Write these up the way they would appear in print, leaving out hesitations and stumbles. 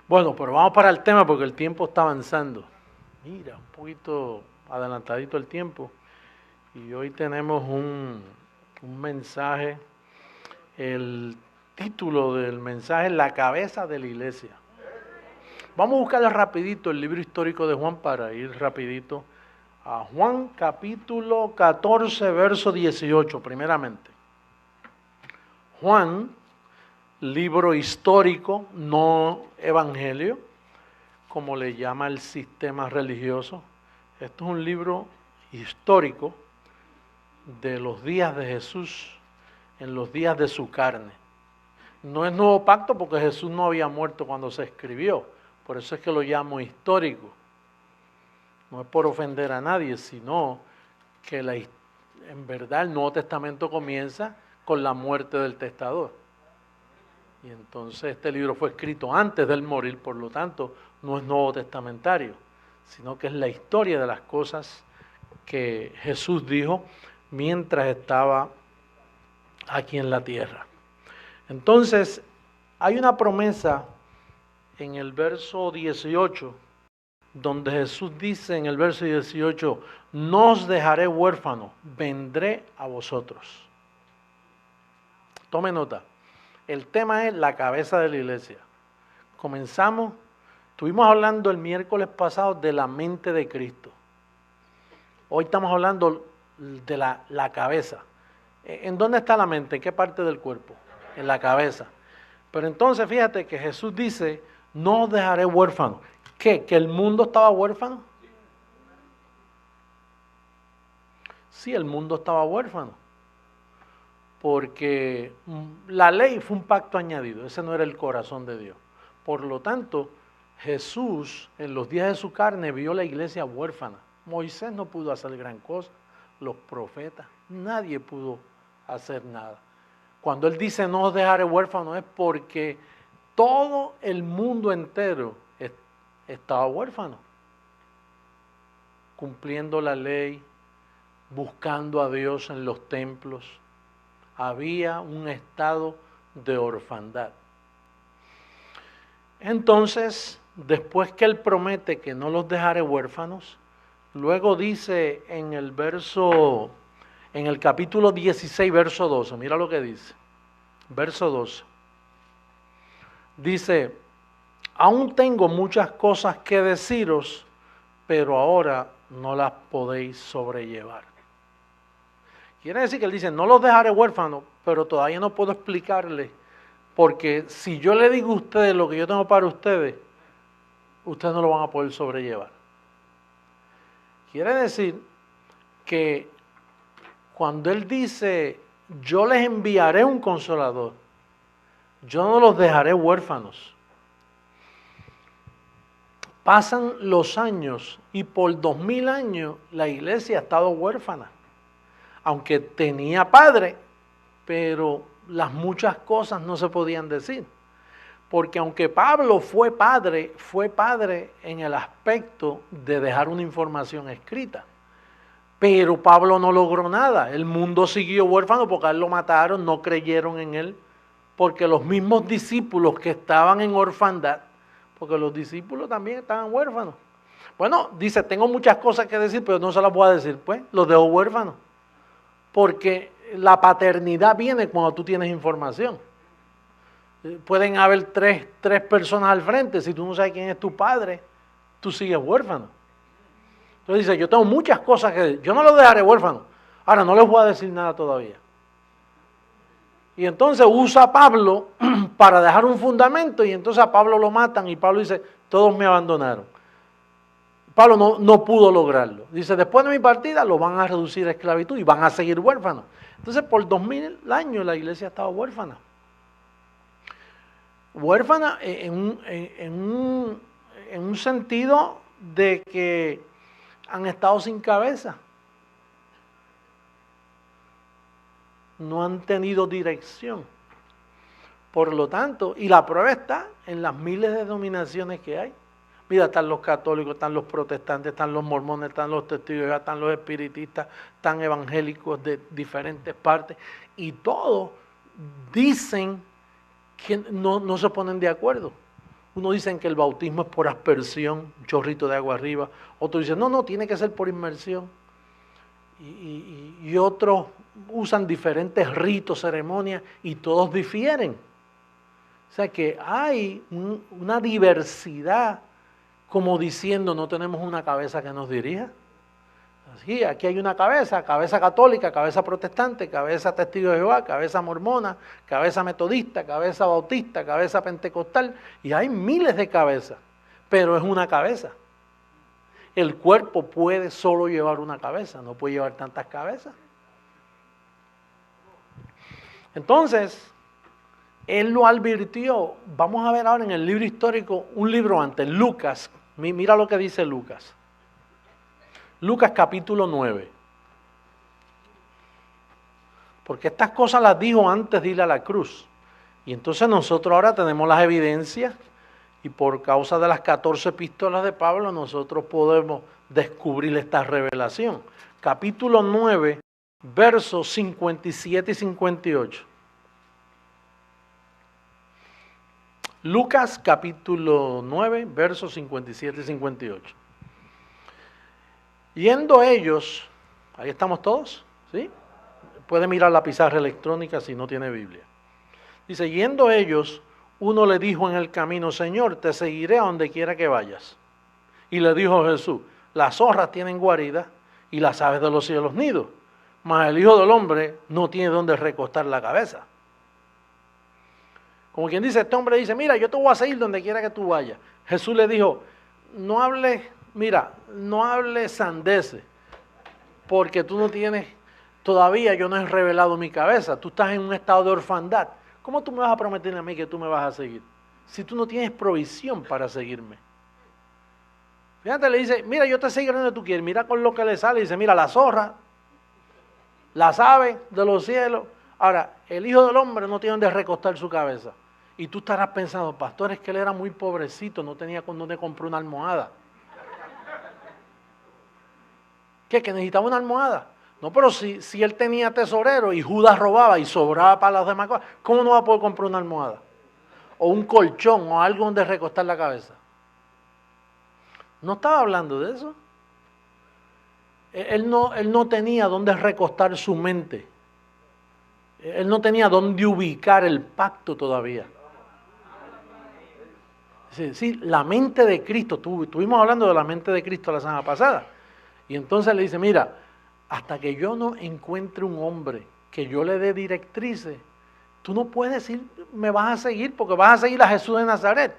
Bueno, pero vamos para el tema porque el tiempo está avanzando. Mira, un poquito adelantadito el tiempo. Y hoy tenemos un mensaje. El título del mensaje es La cabeza de la iglesia. Vamos a buscarle rapidito el libro histórico de Juan para ir rapidito a Juan capítulo 14, verso 18, primeramente. Juan, libro histórico, no evangelio, como le llama el sistema religioso. Esto es un libro histórico de los días de Jesús, en los días de su carne. No es nuevo pacto porque Jesús no había muerto cuando se escribió, por eso es que lo llamo histórico. No es por ofender a nadie, sino que en verdad el Nuevo Testamento comienza con la muerte del testador. Y entonces este libro fue escrito antes de él morir, por lo tanto no es nuevo testamentario, sino que es la historia de las cosas que Jesús dijo mientras estaba aquí en la tierra. Entonces, hay una promesa en el verso 18, donde Jesús dice en el verso 18, no os dejaré huérfanos, vendré a vosotros. Tome nota. El tema es la cabeza de la iglesia. Comenzamos, estuvimos hablando el miércoles pasado de la mente de Cristo. Hoy estamos hablando de la cabeza. ¿En dónde está la mente? ¿En qué parte del cuerpo? En la cabeza. Pero entonces fíjate que Jesús dice, no os dejaré huérfanos. ¿Qué? ¿Que el mundo estaba huérfano? Sí, el mundo estaba huérfano. Porque la ley fue un pacto añadido, ese no era el corazón de Dios. Por lo tanto, Jesús en los días de su carne vio la iglesia huérfana. Moisés no pudo hacer gran cosa, los profetas, nadie pudo hacer nada. Cuando él dice no os dejaré huérfanos es porque todo el mundo entero estaba huérfano, cumpliendo la ley, buscando a Dios en los templos. Había un estado de orfandad. Entonces, después que él promete que no los dejaré huérfanos, luego dice en el capítulo 16, verso 12, mira lo que dice, verso 12, dice, aún tengo muchas cosas que deciros, pero ahora no las podéis sobrellevar. Quiere decir que él dice, no los dejaré huérfanos, pero todavía no puedo explicarles, porque si yo le digo a ustedes lo que yo tengo para ustedes, ustedes no lo van a poder sobrellevar. Quiere decir que cuando él dice, yo les enviaré un consolador, yo no los dejaré huérfanos. Pasan los años y por 2000 años la iglesia ha estado huérfana. Aunque tenía padre, pero las muchas cosas no se podían decir. Porque aunque Pablo fue padre en el aspecto de dejar una información escrita. Pero Pablo no logró nada. El mundo siguió huérfano porque a él lo mataron, no creyeron en él. Porque los mismos discípulos que estaban en orfandad, porque los discípulos también estaban huérfanos. Bueno, dice, tengo muchas cosas que decir, pero no se las voy a decir. Pues los dejo huérfanos. Porque la paternidad viene cuando tú tienes información. Pueden haber tres personas al frente, si tú no sabes quién es tu padre, tú sigues huérfano. Entonces dice, yo tengo muchas cosas que decir, yo no los dejaré huérfanos, ahora no les voy a decir nada todavía. Y entonces usa a Pablo para dejar un fundamento y entonces a Pablo lo matan y Pablo dice, todos me abandonaron. Pablo no pudo lograrlo. Dice, después de mi partida lo van a reducir a esclavitud y van a seguir huérfanos. Entonces, por 2000 años la iglesia estaba huérfana. Huérfana en un sentido de que han estado sin cabeza. No han tenido dirección. Por lo tanto, y la prueba está en las miles de denominaciones que hay. Mira, están los católicos, están los protestantes, están los mormones, están los testigos, están los espiritistas, están evangélicos de diferentes partes. Y todos dicen que no se ponen de acuerdo. Unos dicen que el bautismo es por aspersión, un chorrito de agua arriba. Otros dicen, no, tiene que ser por inmersión. Y otros usan diferentes ritos, ceremonias, y todos difieren. O sea que hay una diversidad, como diciendo, no tenemos una cabeza que nos dirija. Sí, aquí hay una cabeza católica, cabeza protestante, cabeza testigo de Jehová, cabeza mormona, cabeza metodista, cabeza bautista, cabeza pentecostal, y hay miles de cabezas, pero es una cabeza. El cuerpo puede solo llevar una cabeza, no puede llevar tantas cabezas. Entonces, él lo advirtió. Vamos a ver ahora en el libro histórico, un libro antes, Lucas. Mira lo que dice Lucas. Lucas capítulo 9. Porque estas cosas las dijo antes de ir a la cruz. Y entonces nosotros ahora tenemos las evidencias y por causa de las 14 epístolas de Pablo nosotros podemos descubrir esta revelación. Capítulo 9, versos 57 y 58. Lucas capítulo 9, versos 57 y 58. Yendo ellos, ahí estamos todos, ¿sí? Puede mirar la pizarra electrónica si no tiene Biblia. Dice, yendo ellos, uno le dijo en el camino, Señor, te seguiré a donde quiera que vayas. Y le dijo Jesús, las zorras tienen guarida y las aves de los cielos nidos, mas el Hijo del Hombre no tiene donde recostar la cabeza. Como quien dice, este hombre dice, mira, yo te voy a seguir donde quiera que tú vayas. Jesús le dijo, no hables sandeces, porque tú no tienes, todavía yo no he revelado mi cabeza, tú estás en un estado de orfandad. ¿Cómo tú me vas a prometer a mí que tú me vas a seguir? Si tú no tienes provisión para seguirme. Fíjate, le dice, mira, yo te sigo donde tú quieres, mira con lo que le sale, dice, mira, la zorra, las aves de los cielos. Ahora, el Hijo del Hombre no tiene donde recostar su cabeza. Y tú estarás pensando, pastor, es que él era muy pobrecito, no tenía con dónde comprar una almohada. ¿Qué? ¿Que necesitaba una almohada? No, pero si él tenía tesorero y Judas robaba y sobraba para las demás cosas, ¿cómo no va a poder comprar una almohada? O un colchón o algo donde recostar la cabeza. No estaba hablando de eso. Él no tenía dónde recostar su mente. Él no tenía dónde ubicar el pacto todavía. Sí, la mente de Cristo, estuvimos hablando de la mente de Cristo la semana pasada. Y entonces le dice, mira, hasta que yo no encuentre un hombre que yo le dé directrices, tú no puedes decir, me vas a seguir, porque vas a seguir a Jesús de Nazaret.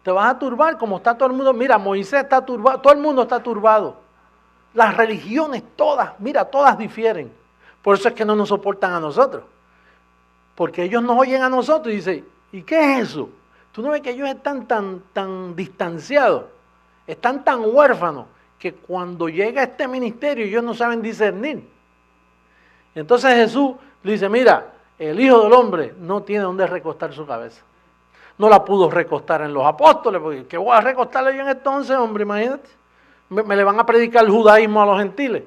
Te vas a turbar como está todo el mundo. Mira, Moisés está turbado, todo el mundo está turbado. Las religiones todas, mira, todas difieren. Por eso es que no nos soportan a nosotros. Porque ellos nos oyen a nosotros y dicen, ¿y qué es eso? Tú no ves que ellos están tan distanciados, están tan huérfanos, que cuando llega este ministerio ellos no saben discernir. Entonces Jesús le dice, mira, el Hijo del Hombre no tiene dónde recostar su cabeza. No la pudo recostar en los apóstoles, porque ¿qué voy a recostarle yo en entonces, hombre? Imagínate. Me le van a predicar el judaísmo a los gentiles.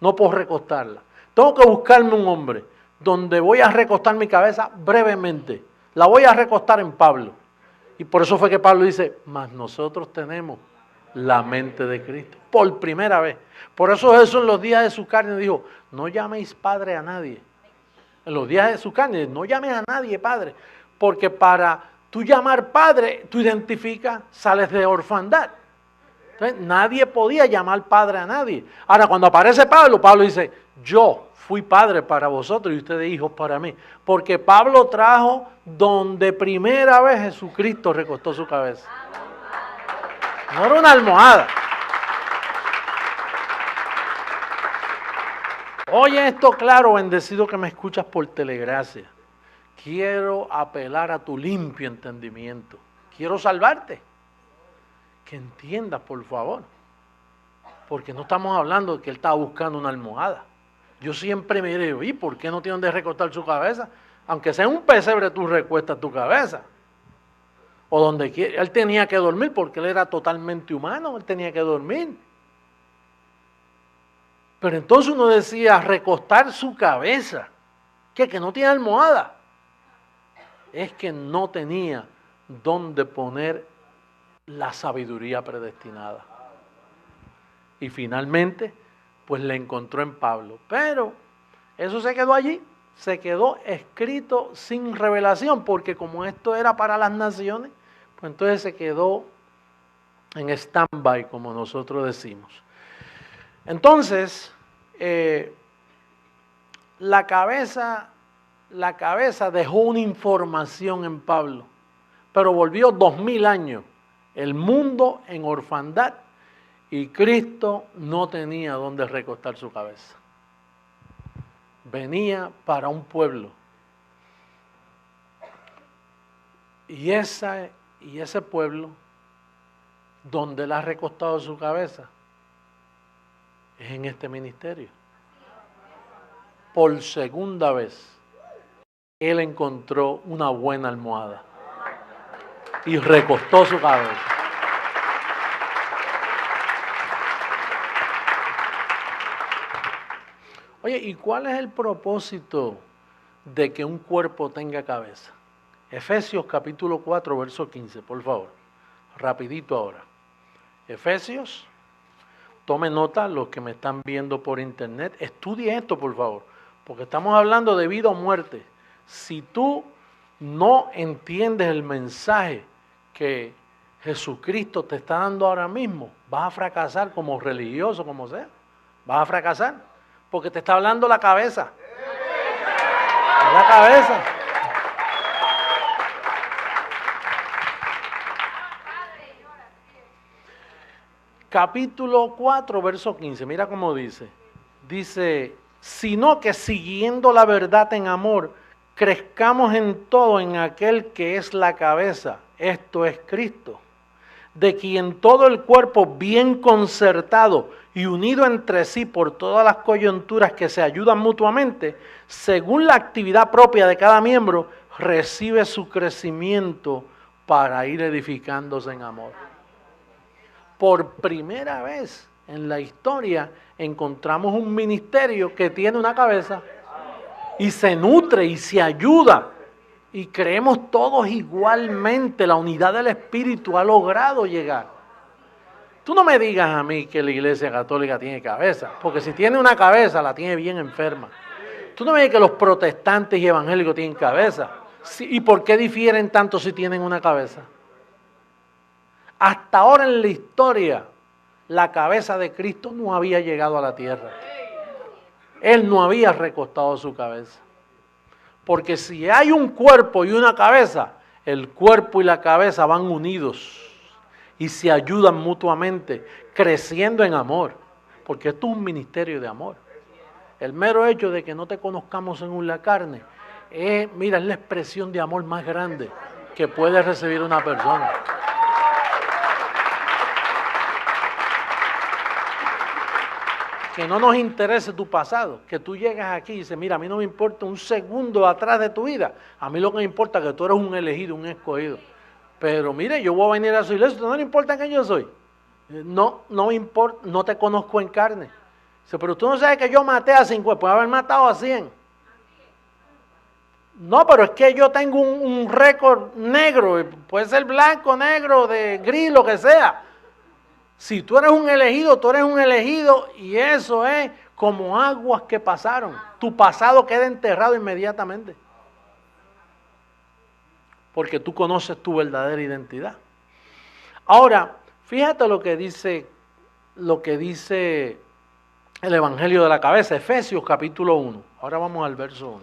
No puedo recostarla. Tengo que buscarme un hombre donde voy a recostar mi cabeza brevemente. La voy a recostar en Pablo. Y por eso fue que Pablo dice, mas nosotros tenemos la mente de Cristo. Por primera vez. Por eso Jesús en los días de su carne dijo, no llaméis padre a nadie. En los días de su carne, no llames a nadie padre. Porque para tú llamar padre, tú identificas, sales de orfandad. Entonces, nadie podía llamar padre a nadie. Ahora, cuando aparece Pablo, Pablo dice, yo fui padre para vosotros y ustedes hijos para mí. Porque Pablo trajo donde primera vez Jesucristo recostó su cabeza. No era una almohada. Oye esto claro, bendecido que me escuchas por telegracia. Quiero apelar a tu limpio entendimiento. Quiero salvarte. Que entiendas, por favor. Porque no estamos hablando de que él estaba buscando una almohada. Yo siempre me digo, ¿y por qué no tiene donde recostar su cabeza? Aunque sea un pesebre, tú recuestas tu cabeza. O donde quiera. Él tenía que dormir porque él era totalmente humano, él tenía que dormir. Pero entonces uno decía, recostar su cabeza. Que no tiene almohada. Es que no tenía dónde poner la sabiduría predestinada. Y finalmente, pues le encontró en Pablo. Pero eso se quedó allí, se quedó escrito sin revelación, porque como esto era para las naciones, pues entonces se quedó en stand-by, como nosotros decimos. Entonces, la cabeza dejó una información en Pablo, pero volvió 2000 años el mundo en orfandad y Cristo no tenía dónde recostar su cabeza. Venía para un pueblo. Y ese pueblo, donde él ha recostado su cabeza, es en este ministerio. Por segunda vez, él encontró una buena almohada y recostó su cabeza. Oye, ¿y cuál es el propósito de que un cuerpo tenga cabeza? Efesios capítulo 4, verso 15, por favor. Rapidito ahora. Efesios, tome nota los que me están viendo por internet. Estudie esto, por favor, porque estamos hablando de vida o muerte. Si tú no entiendes el mensaje que Jesucristo te está dando ahora mismo, vas a fracasar como religioso, como sea. Vas a fracasar. Porque te está hablando la cabeza. La cabeza. Capítulo 4, verso 15. Mira cómo dice. Dice, sino que siguiendo la verdad en amor, crezcamos en todo en aquel que es la cabeza. Esto es Cristo. De quien todo el cuerpo bien concertado y unido entre sí por todas las coyunturas que se ayudan mutuamente, según la actividad propia de cada miembro, recibe su crecimiento para ir edificándose en amor. Por primera vez en la historia encontramos un ministerio que tiene una cabeza y se nutre y se ayuda. Y creemos todos igualmente, la unidad del Espíritu ha logrado llegar. Tú no me digas a mí que la Iglesia Católica tiene cabeza, porque si tiene una cabeza la tiene bien enferma. Tú no me digas que los protestantes y evangélicos tienen cabeza. ¿Y por qué difieren tanto si tienen una cabeza? Hasta ahora en la historia, la cabeza de Cristo no había llegado a la tierra. Él no había recostado su cabeza. Porque si hay un cuerpo y una cabeza, el cuerpo y la cabeza van unidos y se ayudan mutuamente, creciendo en amor. Porque esto es un ministerio de amor. El mero hecho de que no te conozcamos en la carne, mira, es la expresión de amor más grande que puede recibir una persona. Que no nos interese tu pasado, que tú llegas aquí y dices, mira, a mí no me importa un segundo atrás de tu vida, a mí lo que me importa es que tú eres un elegido, un escogido. Pero mire, yo voy a venir a su iglesia, ¿no le importa quién yo soy? No me importa, no te conozco en carne. Dice, pero tú no sabes que yo maté a 50, puede haber matado a 100. No, pero es que yo tengo un récord negro, puede ser blanco, negro, de gris, lo que sea. Si tú eres un elegido y eso es como aguas que pasaron. Tu pasado queda enterrado inmediatamente. Porque tú conoces tu verdadera identidad. Ahora, fíjate lo que dice el Evangelio de la Cabeza, Efesios capítulo 1. Ahora vamos al verso 1.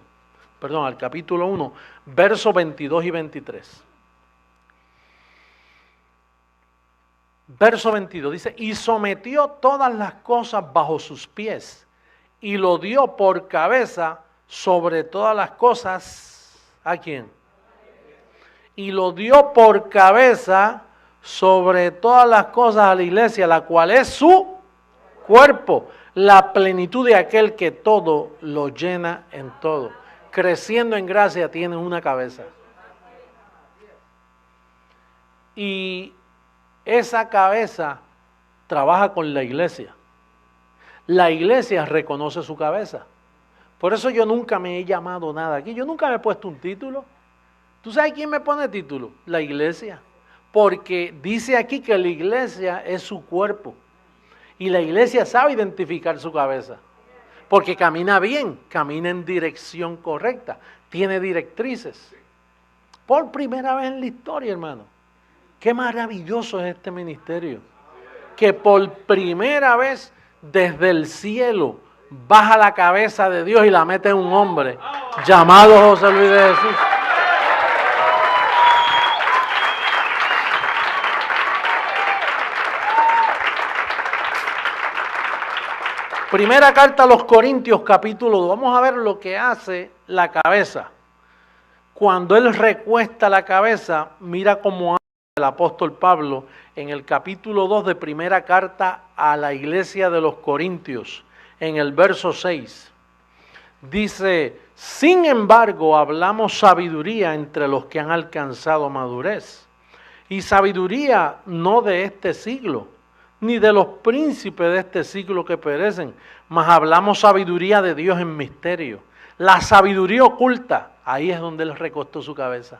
Perdón, al capítulo 1, versos 22 y 23. Verso 22 dice, y sometió todas las cosas bajo sus pies, y lo dio por cabeza sobre todas las cosas. ¿A quién? Y lo dio por cabeza sobre todas las cosas a la iglesia, la cual es su cuerpo, la plenitud de aquel que todo lo llena en todo. Creciendo en gracia tiene una cabeza. Y esa cabeza trabaja con la iglesia. La iglesia reconoce su cabeza. Por eso yo nunca me he llamado nada aquí. Yo nunca me he puesto un título. ¿Tú sabes quién me pone título? La iglesia. Porque dice aquí que la iglesia es su cuerpo. Y la iglesia sabe identificar su cabeza. Porque camina bien, camina en dirección correcta, tiene directrices. Por primera vez en la historia, hermano. Qué maravilloso es este ministerio. Que por primera vez desde el cielo baja la cabeza de Dios y la mete en un hombre llamado José Luis de Jesús. Primera carta a los Corintios, capítulo 2. Vamos a ver lo que hace la cabeza. Cuando él recuesta la cabeza, mira cómo hace el apóstol Pablo en el capítulo 2 de primera carta a la iglesia de los Corintios, en el verso 6. Dice, sin embargo, hablamos sabiduría entre los que han alcanzado madurez. Y sabiduría no de este siglo, ni de los príncipes de este siglo que perecen, mas hablamos sabiduría de Dios en misterio. La sabiduría oculta, ahí es donde él recostó su cabeza.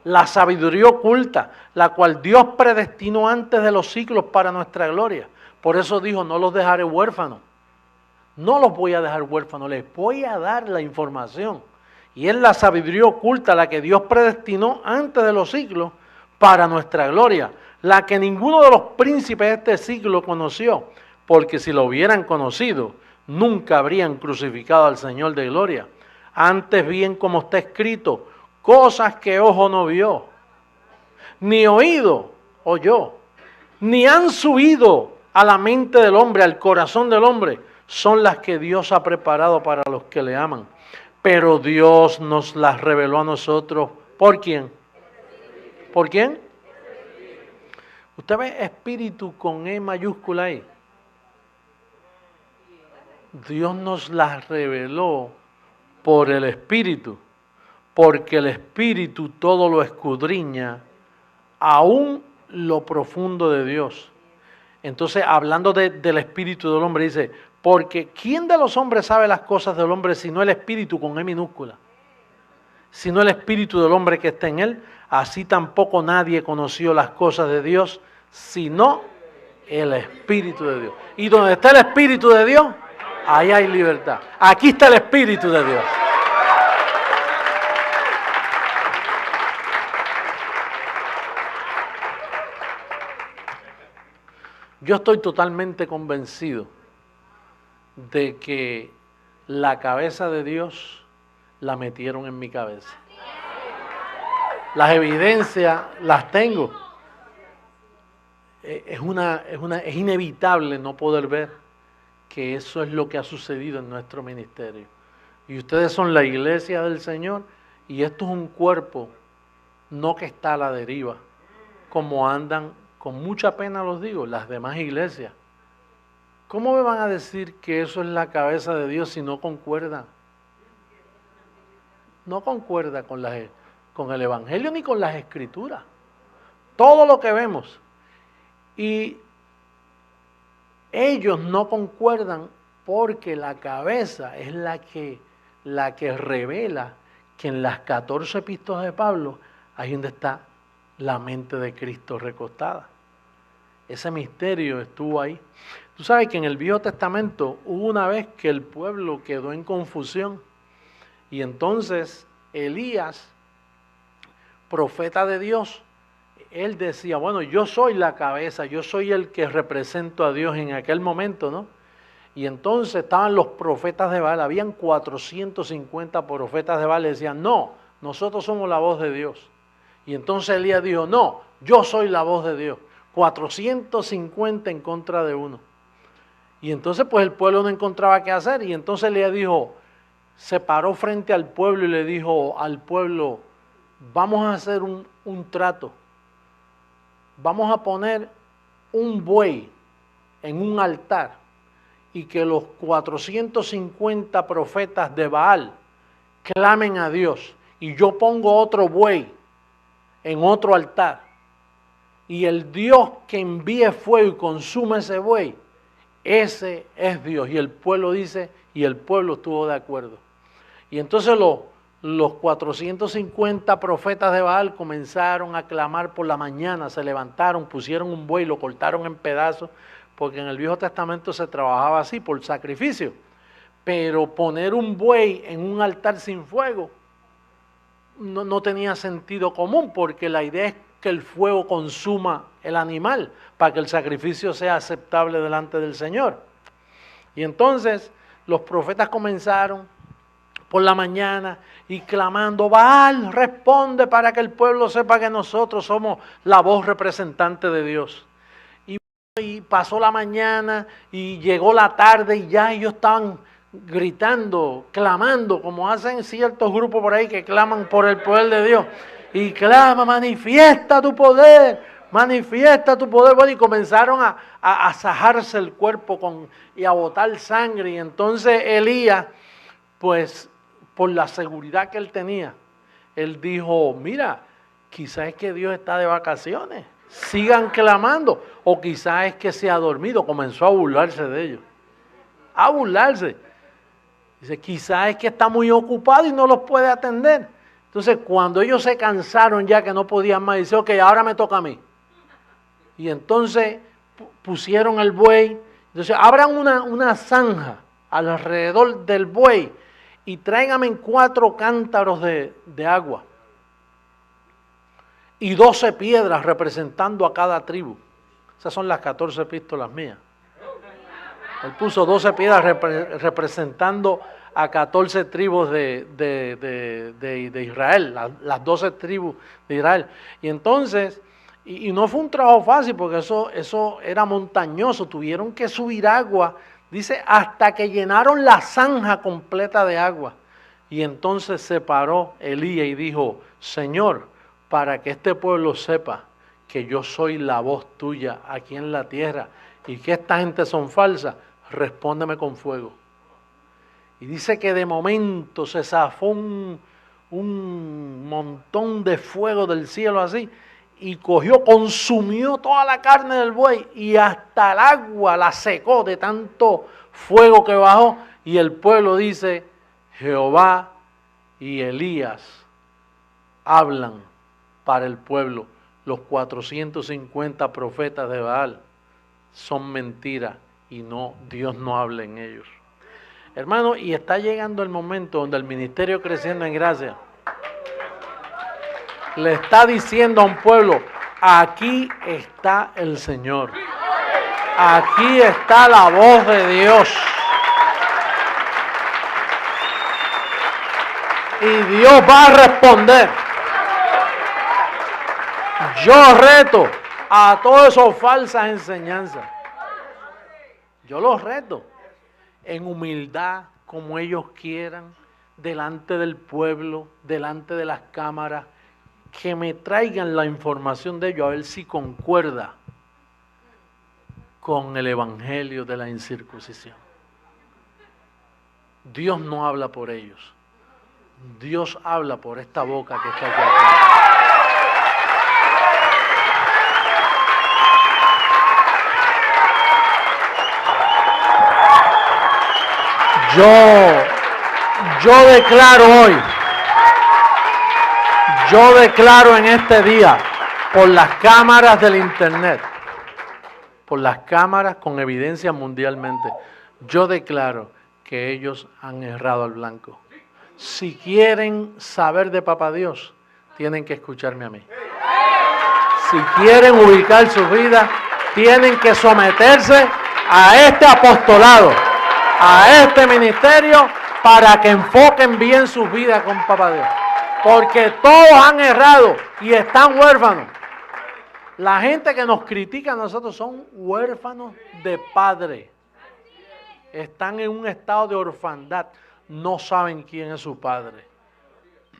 La sabiduría oculta, la cual Dios predestinó antes de los siglos para nuestra gloria. Por eso dijo, no los dejaré huérfanos. No los voy a dejar huérfanos, les voy a dar la información. Y es la sabiduría oculta, la que Dios predestinó antes de los siglos para nuestra gloria. La que ninguno de los príncipes de este siglo conoció, porque si lo hubieran conocido, nunca habrían crucificado al Señor de gloria. Antes bien, como está escrito, cosas que ojo no vio, ni oído oyó, ni han subido a la mente del hombre, al corazón del hombre, son las que Dios ha preparado para los que le aman. Pero Dios nos las reveló a nosotros. ¿Por quién? ¿Por quién? Usted ve espíritu con E mayúscula ahí. Dios nos las reveló por el Espíritu, porque el Espíritu todo lo escudriña, aún lo profundo de Dios. Entonces, hablando del Espíritu del hombre, dice, porque ¿quién de los hombres sabe las cosas del hombre sino el Espíritu con E minúscula? Sino el Espíritu del hombre que está en él, así tampoco nadie conoció las cosas de Dios, sino el Espíritu de Dios. Y donde está el Espíritu de Dios, ahí hay libertad. Aquí está el Espíritu de Dios. Yo estoy totalmente convencido de que la cabeza de Dios la metieron en mi cabeza. Las evidencias las tengo. Es inevitable no poder ver que eso es lo que ha sucedido en nuestro ministerio. Y ustedes son la iglesia del Señor y esto es un cuerpo no que está a la deriva, como andan, con mucha pena los digo, las demás iglesias. ¿Cómo me van a decir que eso es la cabeza de Dios si no concuerda? No concuerda con el Evangelio ni con las Escrituras. Todo lo que vemos. Y ellos no concuerdan porque la cabeza es la que revela que en las 14 epístolas de Pablo, ahí donde está la mente de Cristo recostada. Ese misterio estuvo ahí. Tú sabes que en el Viejo Testamento hubo una vez que el pueblo quedó en confusión y entonces Elías, profeta de Dios, él decía, bueno, yo soy la cabeza, yo soy el que represento a Dios en aquel momento, ¿no? Y entonces estaban los profetas de Baal, habían 450 profetas de Baal, y decían, no, nosotros somos la voz de Dios. Y entonces Elías dijo, no, yo soy la voz de Dios. 450 en contra de uno. Y entonces pues el pueblo no encontraba qué hacer, y entonces Elías dijo, se paró frente al pueblo y le dijo al pueblo, vamos a hacer un trato. Vamos a poner un buey en un altar y que los 450 profetas de Baal clamen a Dios. Y yo pongo otro buey en otro altar. Y el Dios que envíe fuego y consume ese buey, ese es Dios. Y el pueblo dice, y el pueblo estuvo de acuerdo. Y entonces los 450 profetas de Baal comenzaron a clamar por la mañana, se levantaron, pusieron un buey, lo cortaron en pedazos, porque en el Viejo Testamento se trabajaba así, por sacrificio. Pero poner un buey en un altar sin fuego no tenía sentido común, porque la idea es que el fuego consuma el animal, para que el sacrificio sea aceptable delante del Señor. Y entonces los profetas comenzaron por la mañana y clamando, Baal, responde para que el pueblo sepa que nosotros somos la voz representante de Dios. Y pasó la mañana y llegó la tarde y ya ellos estaban gritando, clamando, como hacen ciertos grupos por ahí que claman por el poder de Dios. Y clama, manifiesta tu poder, manifiesta tu poder. Bueno, y comenzaron a sajarse el cuerpo y a botar sangre. Y entonces Elías, pues por la seguridad que él tenía, él dijo, mira, quizás es que Dios está de vacaciones, sigan clamando, o quizás es que se ha dormido. Comenzó a burlarse de ellos, a burlarse. Dice, quizás es que está muy ocupado y no los puede atender. Entonces, cuando ellos se cansaron ya que no podían más, dice, ok, ahora me toca a mí. Y entonces pusieron el buey. Entonces, abran una zanja alrededor del buey y tráigame 4 cántaros de agua y 12 piedras representando a cada tribu. Esas son las 14 epístolas mías. Él puso 12 piedras representando a 14 tribus de Israel, las 12 tribus de Israel. Y entonces, y no fue un trabajo fácil, porque eso era montañoso, tuvieron que subir agua, dice, hasta que llenaron la zanja completa de agua. Y entonces se paró Elías y dijo, Señor, para que este pueblo sepa que yo soy la voz tuya aquí en la tierra y que esta gente son falsas, respóndeme con fuego. Y dice que de momento se zafó un montón de fuego del cielo así, y consumió toda la carne del buey, y hasta el agua la secó de tanto fuego que bajó. Y el pueblo dice, Jehová y Elías hablan para el pueblo. Los 450 profetas de Baal son mentiras y Dios no habla en ellos. Hermano, y está llegando el momento donde el ministerio Creciendo en Gracia le está diciendo a un pueblo, aquí está el Señor, aquí está la voz de Dios, y Dios va a responder. Yo reto a todas esas falsas enseñanzas, yo los reto en humildad, como ellos quieran, delante del pueblo, delante de las cámaras, que me traigan la información de ellos, a ver si concuerda con el evangelio de la incircuncisión. Dios no habla por ellos, Dios habla por esta boca que está aquí atrás. Yo declaro en este día, por las cámaras del internet, por las cámaras con evidencia mundialmente, yo declaro que ellos han errado al blanco. Si quieren saber de Papá Dios, tienen que escucharme a mí. Si quieren ubicar su vida, tienen que someterse a este apostolado, a este ministerio, para que enfoquen bien sus vidas con Papá Dios. Porque todos han errado y están huérfanos. La gente que nos critica a nosotros son huérfanos de padre. Están en un estado de orfandad. No saben quién es su padre.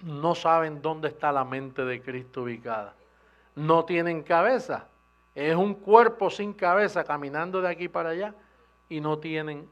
No saben dónde está la mente de Cristo ubicada. No tienen cabeza. Es un cuerpo sin cabeza caminando de aquí para allá y no tienen